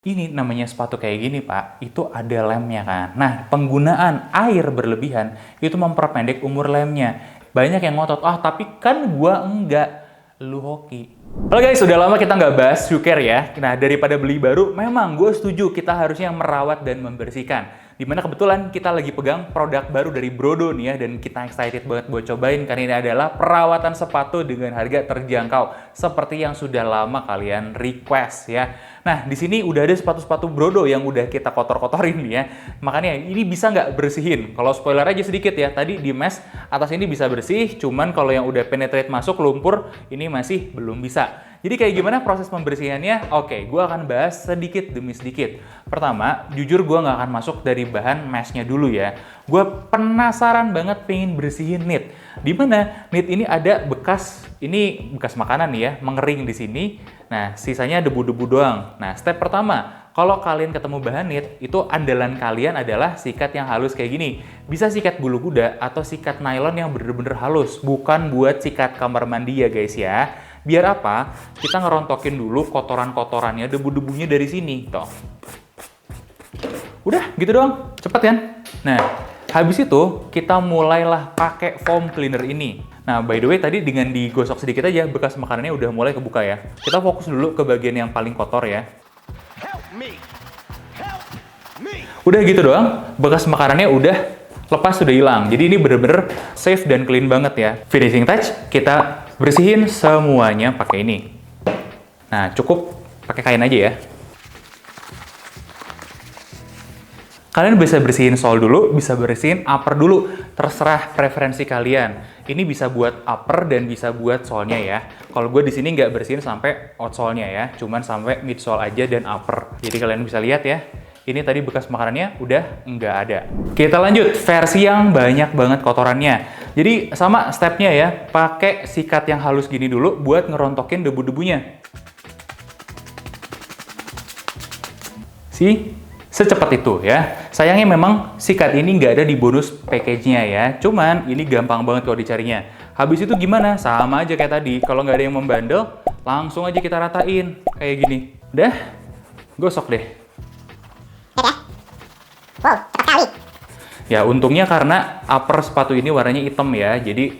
Ini namanya sepatu kayak gini, Pak, itu ada lemnya kan. Nah, penggunaan air berlebihan itu memperpendek umur lemnya. Banyak yang ngotot, ah tapi kan gua enggak, lu hoki. Halo guys, udah lama kita nggak bahas shoe care ya. Nah, daripada beli baru, memang gue setuju kita harusnya merawat dan membersihkan. Dimana kebetulan kita lagi pegang produk baru dari Brodo nih ya, dan kita excited banget buat cobain karena ini adalah perawatan sepatu dengan harga terjangkau seperti yang sudah lama kalian request ya. Nah, di sini udah ada sepatu-sepatu Brodo yang udah kita kotor-kotorin nih ya. Makanya ini bisa nggak bersihin? Kalau spoiler aja sedikit ya, tadi di mesh atas ini bisa bersih, cuman kalau yang udah penetrate masuk lumpur ini masih belum bisa. Jadi kayak gimana proses pembersihannya? Oke, gue akan bahas sedikit demi sedikit. Pertama, jujur gue nggak akan masuk dari bahan meshnya dulu ya. Gue penasaran banget pengen bersihin knit. Dimana knit ini ada bekas makanan nih ya, mengering di sini. Nah, sisanya debu-debu doang. Nah, step pertama, kalau kalian ketemu bahan knit, itu andalan kalian adalah sikat yang halus kayak gini. Bisa sikat bulu kuda atau sikat nylon yang bener-bener halus, bukan buat sikat kamar mandi ya guys ya. Biar apa? Kita ngerontokin dulu kotoran-kotorannya, debu-debunya dari sini. Toh. Udah, gitu doang. Cepet kan? Nah, habis itu kita mulailah pakai foam cleaner ini. Nah, by the way, tadi dengan digosok sedikit aja, bekas makanannya udah mulai kebuka ya. Kita fokus dulu ke bagian yang paling kotor ya. Udah gitu doang, bekas makanannya udah lepas, sudah hilang. Jadi ini bener-bener safe dan clean banget ya. Finishing touch, kita bersihin semuanya pakai ini. Nah, cukup pakai kain aja ya. Kalian bisa bersihin sole dulu, bisa bersihin upper dulu. Terserah preferensi kalian. Ini bisa buat upper dan bisa buat sole-nya ya. Kalau gue di sini nggak bersihin sampai outsole-nya ya, cuman sampai midsole aja dan upper. Jadi kalian bisa lihat ya. Ini tadi bekas makanannya udah nggak ada. Kita lanjut, versi yang banyak banget kotorannya. Jadi sama stepnya ya, pakai sikat yang halus gini dulu buat ngerontokin debu-debunya. Secepat itu ya. Sayangnya memang sikat ini nggak ada di bonus package-nya ya. Cuman ini gampang banget kalau dicarinya. Habis itu gimana? Sama aja kayak tadi. Kalau nggak ada yang membandel, langsung aja kita ratain. Kayak gini. Udah, gosok deh. Wow, cepat sekali. Ya, untungnya karena upper sepatu ini warnanya hitam ya, jadi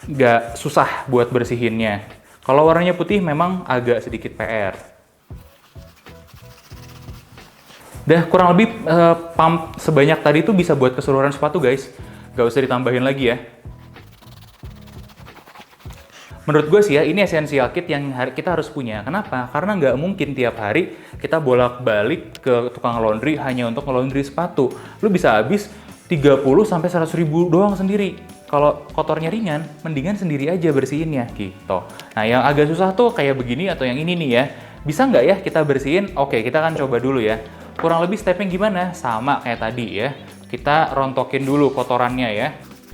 nggak susah buat bersihinnya. Kalau warnanya putih memang agak sedikit PR. Udah kurang lebih pump sebanyak tadi itu bisa buat keseluruhan sepatu guys. Nggak usah ditambahin lagi ya. Menurut gue sih ya, ini essential kit yang kita harus punya. Kenapa? Karena nggak mungkin tiap hari kita bolak-balik ke tukang laundry hanya untuk nge-laundry sepatu. Lu bisa habis 30-100 ribu doang sendiri. Kalau kotornya ringan, mendingan sendiri aja bersihinnya gitu. Nah, yang agak susah tuh kayak begini atau yang ini nih ya. Bisa nggak ya kita bersihin? Oke, kita akan coba dulu ya. Kurang lebih stepnya gimana? Sama kayak tadi ya. Kita rontokin dulu kotorannya ya.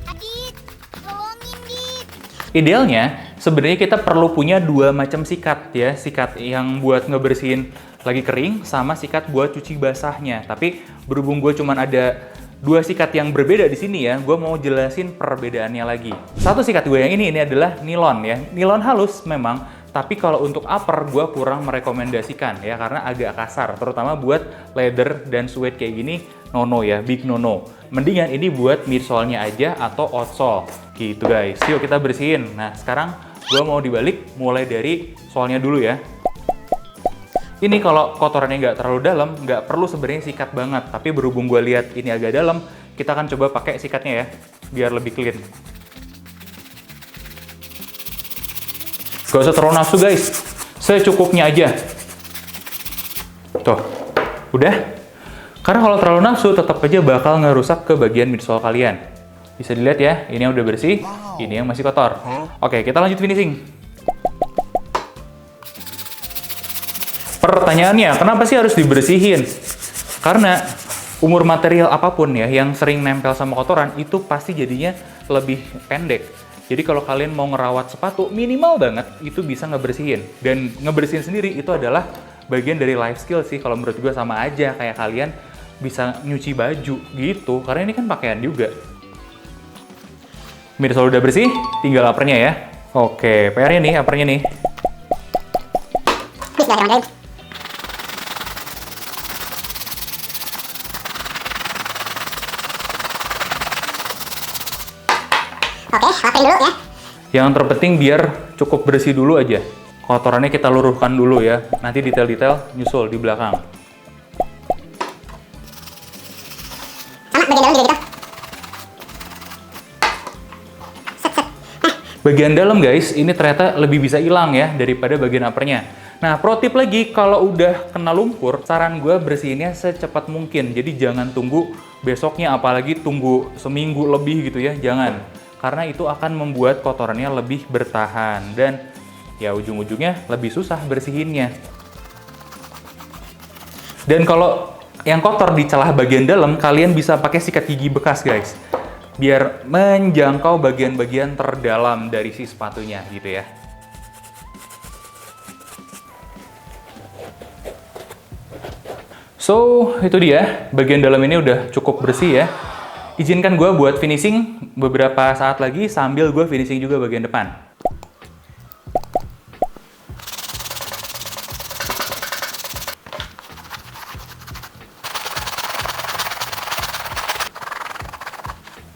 Adit, tolongin, Dit. Idealnya, sebenarnya kita perlu punya dua macam sikat ya. Sikat yang buat ngebersihin lagi kering, sama sikat buat cuci basahnya. Tapi berhubung gue cuman ada dua sikat yang berbeda di sini ya, gue mau jelasin perbedaannya lagi. Satu sikat gue yang ini adalah nilon ya. Nilon halus memang, tapi kalau untuk upper gue kurang merekomendasikan ya, karena agak kasar. Terutama buat leather dan suede kayak gini, no ya, big no. Mendingan ini buat midsole-nya aja atau outsole. Gitu guys. Yuk kita bersihin. Nah sekarang gue mau dibalik mulai dari sole-nya dulu ya. Ini kalau kotorannya nggak terlalu dalam, nggak perlu sebenarnya sikat banget. Tapi berhubung gue lihat ini agak dalam, kita akan coba pakai sikatnya ya, biar lebih clean. Gak usah terlalu nafsu guys, secukupnya aja. Tuh, udah. Karena kalau terlalu nafsu, tetap aja bakal ngerusak ke bagian midsole kalian. Bisa dilihat ya, ini yang udah bersih, ini yang masih kotor. Oke, kita lanjut finishing. Pertanyaannya, kenapa sih harus dibersihin? Karena umur material apapun ya, yang sering nempel sama kotoran, itu pasti jadinya lebih pendek. Jadi kalau kalian mau ngerawat sepatu, minimal banget itu bisa ngebersihin. Dan ngebersihin sendiri itu adalah bagian dari life skill sih. Kalau menurut gue sama aja kayak kalian bisa nyuci baju gitu. Karena ini kan pakaian juga. Midsole udah bersih, tinggal uppernya ya. Oke, PR-nya nih, uppernya nih. Oke, lapin dulu ya. Yang terpenting biar cukup bersih dulu aja. Kotorannya kita luruhkan dulu ya. Nanti detail-detail nyusul di belakang. Sama bagian dalam juga gitu. Bagian dalam guys, ini ternyata lebih bisa hilang ya daripada bagian uppernya. Nah, pro tip lagi, kalau udah kena lumpur, saran gue bersihinnya secepat mungkin. Jadi jangan tunggu besoknya, apalagi tunggu seminggu lebih gitu ya, jangan. Karena itu akan membuat kotorannya lebih bertahan dan ya ujung-ujungnya lebih susah bersihinnya. Dan kalau yang kotor di celah bagian dalam, kalian bisa pakai sikat gigi bekas guys. Biar menjangkau bagian-bagian terdalam dari si sepatunya gitu ya. So, itu dia. Bagian dalam ini udah cukup bersih ya. Izinkan gue buat finishing beberapa saat lagi sambil gue finishing juga bagian depan.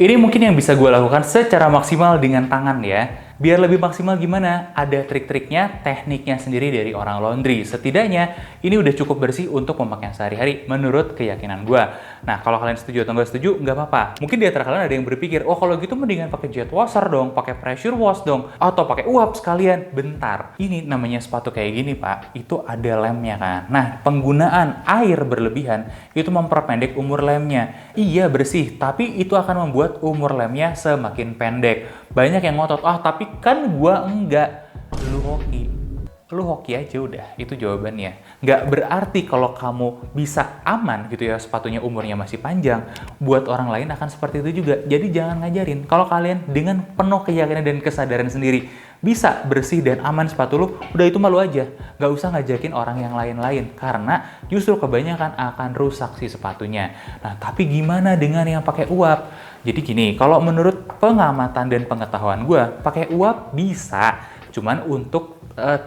Ini mungkin yang bisa gue lakukan secara maksimal dengan tangan ya. Biar lebih maksimal gimana? Ada trik-triknya, tekniknya sendiri dari orang laundry. Setidaknya ini udah cukup bersih untuk pemakaian sehari-hari menurut keyakinan gue. Nah, kalau kalian setuju atau nggak setuju, nggak apa-apa. Mungkin di antara kalian ada yang berpikir, oh kalau gitu mendingan pakai jet washer dong, pakai pressure wash dong, atau pakai uap sekalian. Bentar, ini namanya sepatu kayak gini pak, itu ada lemnya kan. Nah, penggunaan air berlebihan itu memperpendek umur lemnya. Iya bersih, tapi itu akan membuat umur lemnya semakin pendek. Banyak yang ngotot, tapi kan gua enggak. Lu hoki aja udah, itu jawabannya. Nggak berarti kalau kamu bisa aman gitu ya, sepatunya umurnya masih panjang, buat orang lain akan seperti itu juga. Jadi jangan ngajarin. Kalau kalian dengan penuh keyakinan dan kesadaran sendiri bisa bersih dan aman sepatu lu, udah itu malu aja. Nggak usah ngajakin orang yang lain-lain, karena justru kebanyakan akan rusak si sepatunya. Nah, tapi gimana dengan yang pakai uap? Jadi gini, kalau menurut pengamatan dan pengetahuan gue, pakai uap bisa, cuman untuk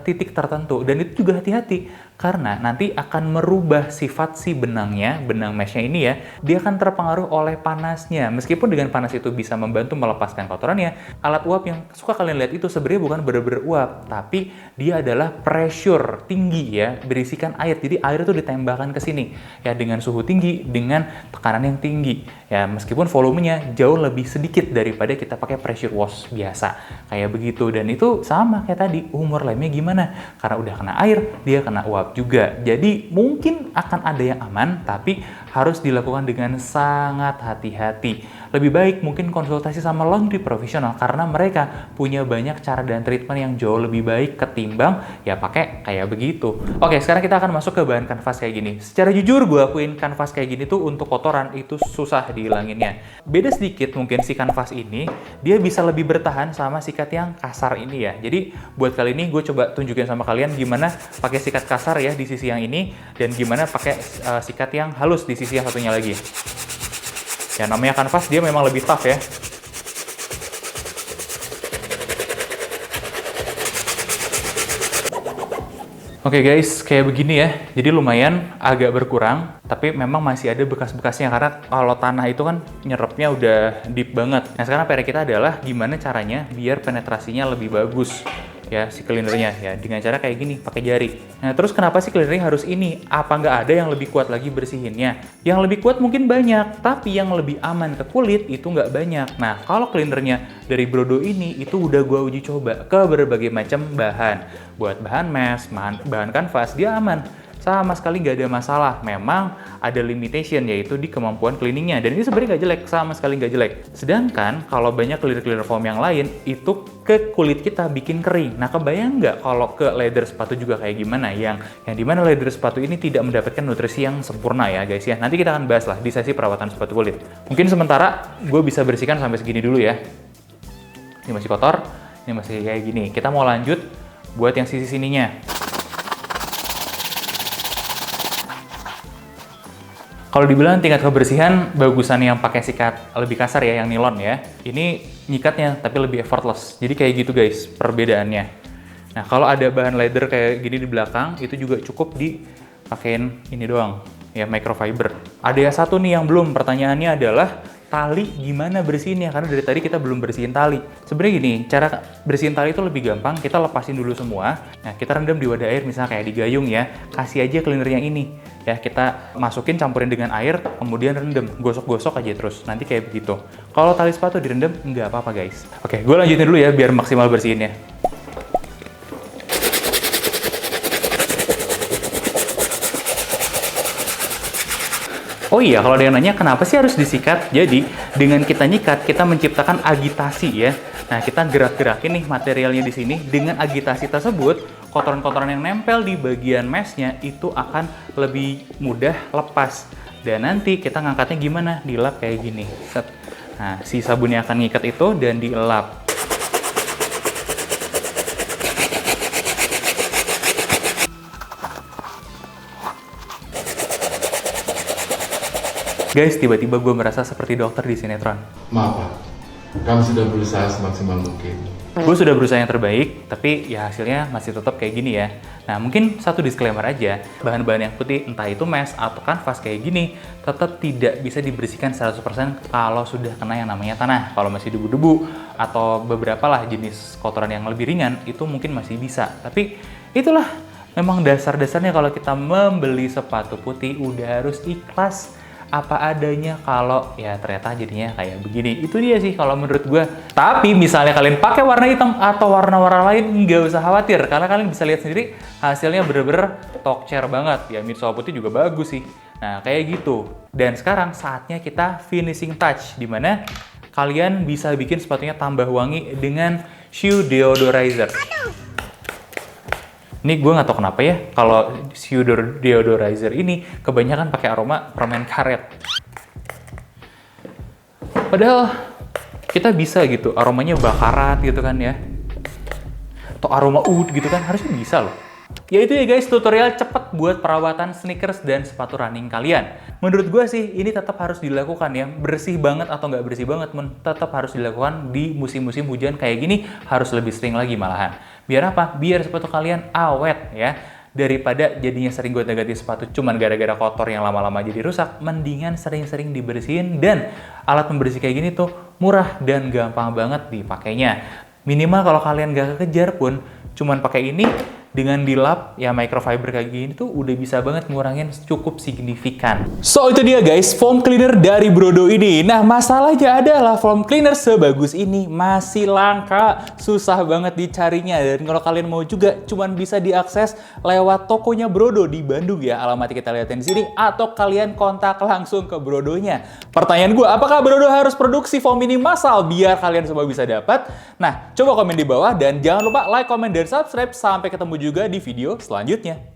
titik tertentu, dan itu juga hati-hati karena nanti akan merubah sifat si benangnya, benang meshnya ini ya, dia akan terpengaruh oleh panasnya. Meskipun dengan panas itu bisa membantu melepaskan kotorannya, alat uap yang suka kalian lihat itu sebenarnya bukan bener-bener uap, tapi dia adalah pressure tinggi ya, berisikan air. Jadi air itu ditembakkan ke sini ya dengan suhu tinggi, dengan tekanan yang tinggi ya, meskipun volumenya jauh lebih sedikit daripada kita pakai pressure wash biasa kayak begitu. Dan itu sama kayak tadi, umur lemnya gimana? Karena udah kena air, dia kena uap juga. Jadi mungkin akan ada yang aman, tapi harus dilakukan dengan sangat hati-hati. Lebih baik mungkin konsultasi sama laundry profesional karena mereka punya banyak cara dan treatment yang jauh lebih baik ketimbang ya pakai kayak begitu. Oke, sekarang kita akan masuk ke bahan kanvas kayak gini. Secara jujur gue akuin kanvas kayak gini tuh untuk kotoran itu susah dihilanginnya. Beda sedikit mungkin si kanvas ini, dia bisa lebih bertahan sama sikat yang kasar ini ya. Jadi buat kali ini gue coba tunjukin sama kalian gimana pakai sikat kasar ya di sisi yang ini, dan gimana pakai sikat yang halus di sisi yang satunya lagi. Ya namanya kanvas, dia memang lebih tough ya. Oke guys, kayak begini ya. Jadi lumayan agak berkurang, tapi memang masih ada bekas-bekasnya karena kalau tanah itu kan nyerapnya udah deep banget. Nah sekarang PR kita adalah gimana caranya biar penetrasinya lebih bagus ya si cleanernya ya, dengan cara kayak gini pakai jari. Nah terus kenapa sih cleanernya harus ini? Apa nggak ada yang lebih kuat lagi bersihinnya? Yang lebih kuat mungkin banyak, tapi yang lebih aman ke kulit itu nggak banyak. Nah kalau cleanernya dari Brodo ini itu udah gua uji coba ke berbagai macam bahan. Buat bahan mesh, bahan kanvas dia aman. Sama sekali nggak ada masalah. Memang ada limitation, yaitu di kemampuan cleaningnya. Dan ini sebenarnya nggak jelek, sama sekali nggak jelek. Sedangkan kalau banyak cleaner foam yang lain, itu ke kulit kita bikin kering. Nah kebayang nggak kalau ke leather sepatu juga kayak gimana? Yang dimana leather sepatu ini tidak mendapatkan nutrisi yang sempurna ya guys ya. Nanti kita akan bahas lah di sesi perawatan sepatu kulit. Mungkin sementara gue bisa bersihkan sampai segini dulu ya. Ini masih kotor, ini masih kayak gini. Kita mau lanjut buat yang sisi sininya. Kalau dibilang tingkat kebersihan, bagusan yang pakai sikat lebih kasar ya, yang nilon ya. Ini nyikatnya tapi lebih effortless. Jadi kayak gitu guys perbedaannya. Nah kalau ada bahan leather kayak gini di belakang, itu juga cukup dipakein ini doang ya, microfiber. Ada yang satu nih yang belum, pertanyaannya adalah tali gimana bersihinnya, karena dari tadi kita belum bersihin tali. Sebenarnya gini, cara bersihin tali itu lebih gampang, kita lepasin dulu semua. Nah, kita rendam di wadah air, misalnya kayak di gayung ya, kasih aja cleaner yang ini. Ya, kita masukin, campurin dengan air, kemudian rendam, gosok-gosok aja terus, nanti kayak begitu. Kalau tali sepatu direndam, nggak apa-apa guys. Oke, gue lanjutin dulu ya, biar maksimal bersihinnya. Oh iya, kalau ada yang nanya kenapa sih harus disikat? Jadi, dengan kita nyikat, kita menciptakan agitasi ya. Nah, kita gerak-gerakin nih materialnya di sini. Dengan agitasi tersebut, kotoran-kotoran yang nempel di bagian mesnya itu akan lebih mudah lepas. Dan nanti kita ngangkatnya gimana? Dilap kayak gini. Set. Nah, si sabunnya akan ngikat itu dan dilap. Guys, tiba-tiba gue merasa seperti dokter di sinetron. Maaf Pak, kami sudah berusaha semaksimal mungkin. Gue sudah berusaha yang terbaik, tapi ya hasilnya masih tetap kayak gini ya. Nah, mungkin satu disclaimer aja, bahan-bahan yang putih, entah itu mesh atau kanvas kayak gini, tetap tidak bisa dibersihkan 100% kalau sudah kena yang namanya tanah. Kalau masih debu-debu atau beberapa lah jenis kotoran yang lebih ringan, itu mungkin masih bisa. Tapi itulah memang dasar-dasarnya kalau kita membeli sepatu putih, udah harus ikhlas apa adanya kalau ya ternyata jadinya kayak begini. Itu dia sih kalau menurut gue. Tapi misalnya kalian pakai warna hitam atau warna-warna lain, nggak usah khawatir karena kalian bisa lihat sendiri hasilnya bener-bener top chair banget. Ya midsole putih juga bagus sih. Nah kayak gitu. Dan sekarang saatnya kita finishing touch, dimana kalian bisa bikin sepatunya tambah wangi dengan shoe deodorizer. Ini gue nggak tau kenapa ya, kalau shoe deodorizer ini kebanyakan pakai aroma permen karet. Padahal kita bisa gitu, aromanya bakarat gitu kan ya. Atau aroma oud gitu kan, harusnya bisa loh. Ya itu ya guys, tutorial cepet buat perawatan sneakers dan sepatu running kalian. Menurut gue sih, ini tetap harus dilakukan ya. Bersih banget atau nggak bersih banget, tetap harus dilakukan di musim-musim hujan kayak gini, harus lebih sering lagi malahan. Biar apa? Biar sepatu kalian awet ya. Daripada jadinya sering gonta-ganti sepatu cuman gara-gara kotor yang lama-lama jadi rusak, mendingan sering-sering dibersihin. Dan alat pembersih kayak gini tuh murah dan gampang banget dipakainya. Minimal kalau kalian nggak kekejar pun, cuman pakai ini, dengan dilap ya microfiber kayak gini tuh udah bisa banget ngurangin cukup signifikan. So itu dia guys, foam cleaner dari Brodo ini. Nah masalahnya adalah foam cleaner sebagus ini masih langka, susah banget dicarinya. Dan kalau kalian mau juga cuman bisa diakses lewat tokonya Brodo di Bandung ya. Alamatnya kita lihatin di sini, atau kalian kontak langsung ke Brodonya. Pertanyaan gue, apakah Brodo harus produksi foam ini massal biar kalian semua bisa dapat? Nah coba komen di bawah dan jangan lupa like, komen, dan subscribe. Sampai ketemu juga di video selanjutnya.